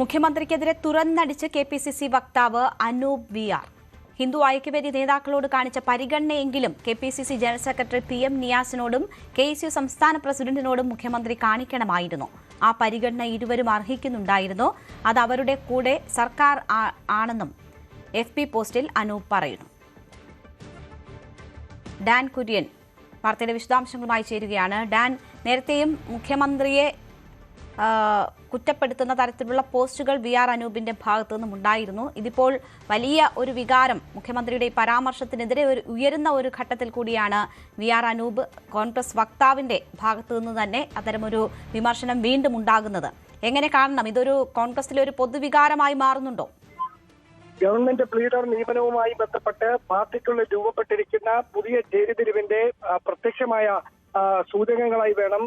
മുഖ്യമന്ത്രിക്കെതിരെ തുറന്നടിച്ച് KPCC വക്താവ് Anoop VR. Hindu Aikyavedi നേതാക്കളോട് കാണിച്ച പരിഗണനയെങ്കിലും KPCC general secretary PM നിയാസിനോടും KSU സംസ്ഥാന പ്രസിഡന്റിനോടും മുഖ്യമന്ത്രി കാണിക്കണമായിരുന്നു. ആ പരിഗണന ഇരുവരും അർഹിക്കുന്നുണ്ടായിരുന്നു. അത് അവരുടെ കൂടെ സർക്കാർ ആണെന്നും FB പോസ്റ്റിൽ അനൂപ് പറയുന്നു. ഡാൻ കുര്യൻ വാർത്തയുടെ വിശദാംശങ്ങളുമായി ചേരുകയാണ്. ഡാൻ, നേരത്തെയും മുഖ്യമന്ത്രിയെ കുറ്റപ്പെടുത്തുന്ന തരത്തിലുള്ള പോസ്റ്റുകൾ VR അനൂപിന്റെ ഭാഗത്തു നിന്നും ഉണ്ടായിരുന്നു. ഇതിപ്പോൾ വലിയ ഒരു വികാരം മുഖ്യമന്ത്രിയുടെ പരാമർശത്തിനെതിരെ ഉയരുന്ന ഒരു ഘട്ടത്തിൽ കൂടിയാണ് VR അനൂപ് കോൺഗ്രസ് വക്താവിന്റെ ഭാഗത്തു നിന്ന് തന്നെ അത്തരമൊരു വിമർശനം വീണ്ടും ഉണ്ടാകുന്നത്. എങ്ങനെ കാണണം? ഇതൊരു കോൺഗ്രസിലെ ഒരു പൊതുവികാരമായി മാറുന്നുണ്ടോ? ഗവൺമെന്റ് പ്ലീഡർ നിയമനവുമായി ബന്ധപ്പെട്ട് പാർട്ടിക്കുള്ളിൽ രൂപപ്പെട്ടിരിക്കുന്ന പുതിയ ചേരിതിരിവിന്റെ പ്രത്യക്ഷമായ സൂചകങ്ങളായി വേണം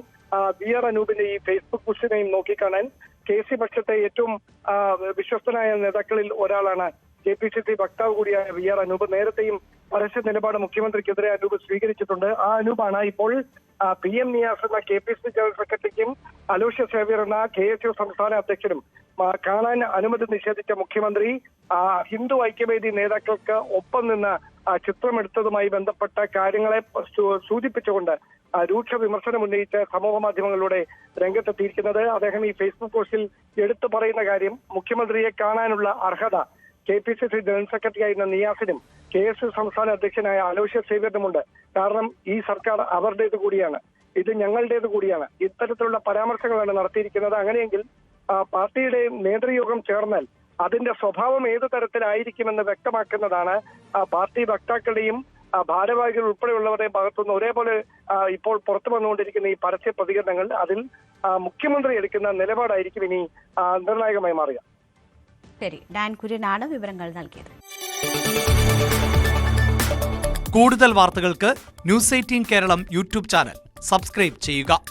VR അനൂപിന്റെ ഈ ഫേസ്ബുക്ക് പോസ്റ്റിനെയും നോക്കിക്കാണാൻ. KC പക്ഷത്തെ ഏറ്റവും വിശ്വസ്തനായ നേതാക്കളിൽ ഒരാളാണ് KPCC വക്താവ് കൂടിയായ VR അനൂപ്. നേരത്തെയും പരസ്യ നിലപാട് മുഖ്യമന്ത്രിക്കെതിരെ അനൂപ് സ്വീകരിച്ചിട്ടുണ്ട്. ആ അനൂപാണ് ഇപ്പോൾ PM നിയാസ് എന്ന KPCC ജനറൽ സെക്രട്ടറിക്കും അലോഷ്യസ് സേവ്യർ എന്ന KSU സംസ്ഥാന അധ്യക്ഷനും കാണാൻ അനുമതി നിഷേധിച്ച മുഖ്യമന്ത്രി ഹിന്ദു ഐക്യവേദി നേതാക്കൾക്ക് ഒപ്പം നിന്ന് ചിത്രമെടുത്തതുമായി ബന്ധപ്പെട്ട കാര്യങ്ങളെ സൂചിപ്പിച്ചുകൊണ്ട് രൂക്ഷ വിമർശനം ഉന്നയിച്ച് സമൂഹ മാധ്യമങ്ങളിലൂടെ രംഗത്തെത്തിയിരിക്കുന്നത്. അദ്ദേഹം ഈ ഫേസ്ബുക്ക് പോസ്റ്റിൽ എടുത്തു പറയുന്ന കാര്യം, മുഖ്യമന്ത്രിയെ കാണാനുള്ള അർഹത KPCC ജനറൽ സെക്രട്ടറി ആയിരുന്ന നിയാസിനും KSU സംസ്ഥാന അധ്യക്ഷനായ അലോഷ്യസ് സേവ്യറിനുമുണ്ട്. കാരണം ഈ സർക്കാർ അവരുടേത് കൂടിയാണ്, ഇത് ഞങ്ങളുടേത് കൂടിയാണ്. ഇത്തരത്തിലുള്ള പരാമർശങ്ങളാണ് നടത്തിയിരിക്കുന്നത്. അങ്ങനെയെങ്കിൽ പാർട്ടിയുടെ നേതൃയോഗം ചേർന്നാൽ അതിന്റെ സ്വഭാവം ഏതു തരത്തിലായിരിക്കുമെന്ന് വ്യക്തമാക്കുന്നതാണ് പാർട്ടി വക്താക്കളുടെയും ഭാരവാഹികൾ ഉൾപ്പെടെയുള്ളവരുടെ ഭാഗത്തുനിന്ന് ഒരേപോലെ ഇപ്പോൾ പുറത്തു വന്നുകൊണ്ടിരിക്കുന്ന ഈ പരസ്യ പ്രതികരണങ്ങൾ. അതിൽ മുഖ്യമന്ത്രി എടുക്കുന്ന നിലപാടായിരിക്കും ഇനി നിർണായകമായി മാറുക. ശരി, ഡാൻ കുര്യനാണ് വിവരങ്ങൾ നൽകിയത്. കൂടുതൽ വാർത്തകൾക്ക് News 18 Keralam YouTube channel subscribe ചെയ്യുക.